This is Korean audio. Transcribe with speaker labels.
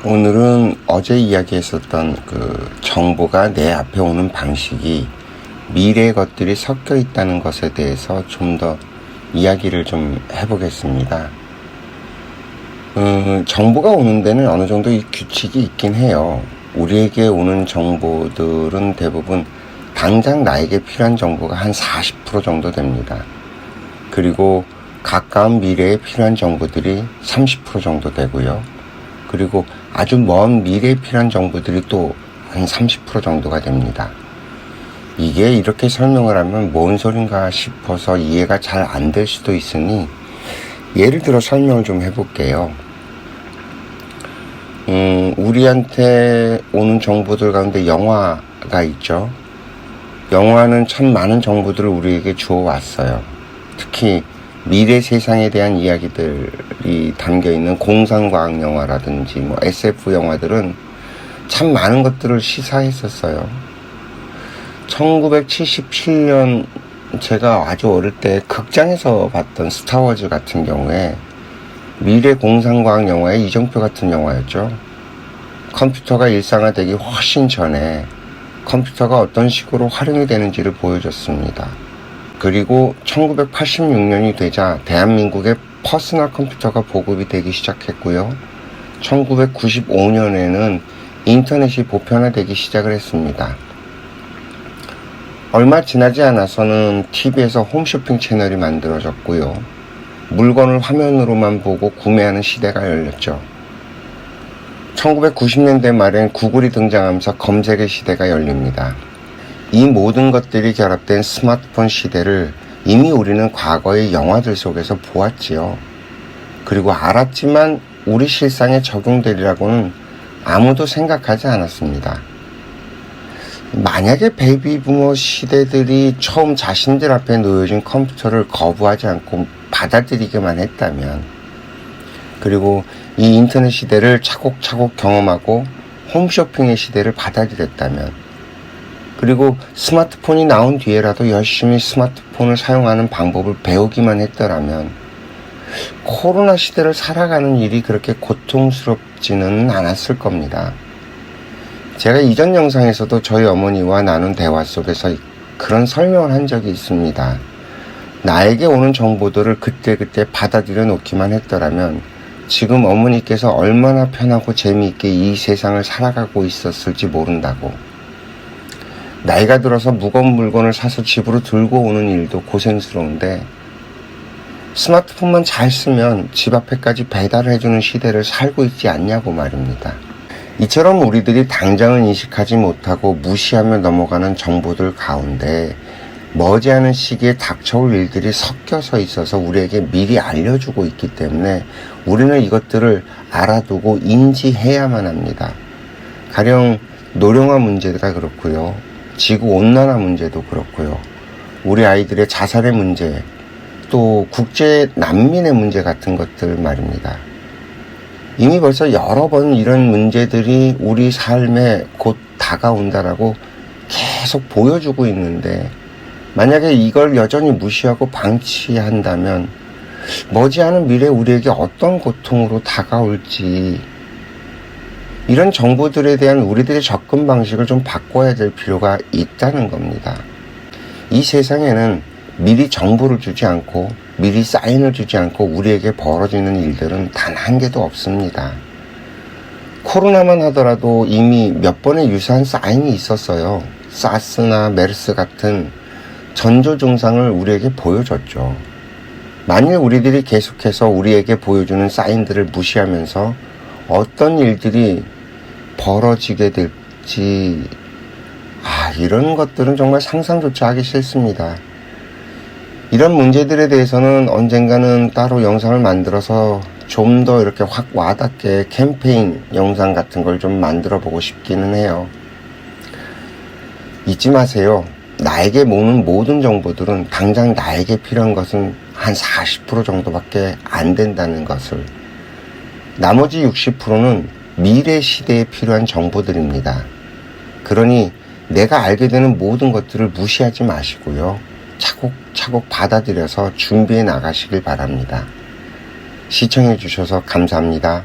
Speaker 1: 오늘은 어제 이야기했었던 그 정보가 내 앞에 오는 방식이 미래의 것들이 섞여 있다는 것에 대해서 좀 더 이야기를 좀 해보겠습니다. 정보가 오는 데는 어느 정도 이 규칙이 있긴 해요. 우리에게 오는 정보들은 대부분 당장 나에게 필요한 정보가 한 40% 정도 됩니다. 그리고 가까운 미래에 필요한 정보들이 30% 정도 되고요. 그리고 아주 먼 미래에 필요한 정보들이 또 한 30% 정도가 됩니다. 이게 이렇게 설명을 하면 뭔 소린가 싶어서 이해가 잘 안 될 수도 있으니 예를 들어 설명을 좀 해볼게요. 우리한테 오는 정보들 가운데 영화가 있죠. 영화는 참 많은 정보들을 우리에게 주어왔어요. 특히 미래 세상에 대한 이야기들이 담겨있는 공상과학 영화라든지 SF 영화들은 참 많은 것들을 시사했었어요. 1977년 제가 아주 어릴 때 극장에서 봤던 스타워즈 같은 경우에 미래 공상과학 영화의 이정표 같은 영화였죠. 컴퓨터가 일상화되기 훨씬 전에 컴퓨터가 어떤 식으로 활용이 되는지를 보여줬습니다. 그리고 1986년이 되자 대한민국의 퍼스널 컴퓨터가 보급이 되기 시작했고요. 1995년에는 인터넷이 보편화되기 시작을 했습니다. 얼마 지나지 않아서는 TV에서 홈쇼핑 채널이 만들어졌고요. 물건을 화면으로만 보고 구매하는 시대가 열렸죠. 1990년대 말엔 구글이 등장하면서 검색의 시대가 열립니다. 이 모든 것들이 결합된 스마트폰 시대를 이미 우리는 과거의 영화들 속에서 보았지요. 그리고 알았지만 우리 실상에 적용되리라고는 아무도 생각하지 않았습니다. 만약에 베이비부머 시대들이 처음 자신들 앞에 놓여진 컴퓨터를 거부하지 않고 받아들이기만 했다면, 그리고 이 인터넷 시대를 차곡차곡 경험하고 홈쇼핑의 시대를 받아들였다면, 그리고 스마트폰이 나온 뒤에라도 열심히 스마트폰을 사용하는 방법을 배우기만 했더라면 코로나 시대를 살아가는 일이 그렇게 고통스럽지는 않았을 겁니다. 제가 이전 영상에서도 저희 어머니와 나눈 대화 속에서 그런 설명을 한 적이 있습니다. 나에게 오는 정보들을 그때그때 받아들여 놓기만 했더라면 지금 어머니께서 얼마나 편하고 재미있게 이 세상을 살아가고 있었을지 모른다고. 나이가 들어서 무거운 물건을 사서 집으로 들고 오는 일도 고생스러운데 스마트폰만 잘 쓰면 집 앞에까지 배달을 해주는 시대를 살고 있지 않냐고 말입니다. 이처럼 우리들이 당장은 인식하지 못하고 무시하며 넘어가는 정보들 가운데 머지않은 시기에 닥쳐올 일들이 섞여서 있어서 우리에게 미리 알려주고 있기 때문에 우리는 이것들을 알아두고 인지해야만 합니다. 가령 노령화 문제가 그렇고요. 지구온난화 문제도 그렇고요. 우리 아이들의 자살의 문제, 또 국제 난민의 문제 같은 것들 말입니다. 이미 벌써 여러 번 이런 문제들이 우리 삶에 곧 다가온다라고 계속 보여주고 있는데 만약에 이걸 여전히 무시하고 방치한다면 머지않은 미래에 우리에게 어떤 고통으로 다가올지 이런 정보들에 대한 우리들의 접근 방식을 좀 바꿔야 될 필요가 있다는 겁니다. 이 세상에는 미리 정보를 주지 않고 미리 사인을 주지 않고 우리에게 벌어지는 일들은 단 한 개도 없습니다. 코로나만 하더라도 이미 몇 번의 유사한 사인이 있었어요. 사스나 메르스 같은 전조 증상을 우리에게 보여줬죠. 만일 우리들이 계속해서 우리에게 보여주는 사인들을 무시하면서 어떤 일들이 벌어지게 될지 이런 것들은 정말 상상조차 하기 싫습니다. 이런 문제들에 대해서는 언젠가는 따로 영상을 만들어서 좀 더 이렇게 확 와닿게 캠페인 영상 같은 걸 좀 만들어 보고 싶기는 해요. 잊지 마세요. 나에게 오는 모든 정보들은 당장 나에게 필요한 것은 한 40% 정도밖에 안 된다는 것을. 나머지 60%는 미래 시대에 필요한 정보들입니다. 그러니 내가 알게 되는 모든 것들을 무시하지 마시고요. 차곡차곡 받아들여서 준비해 나가시길 바랍니다. 시청해 주셔서 감사합니다.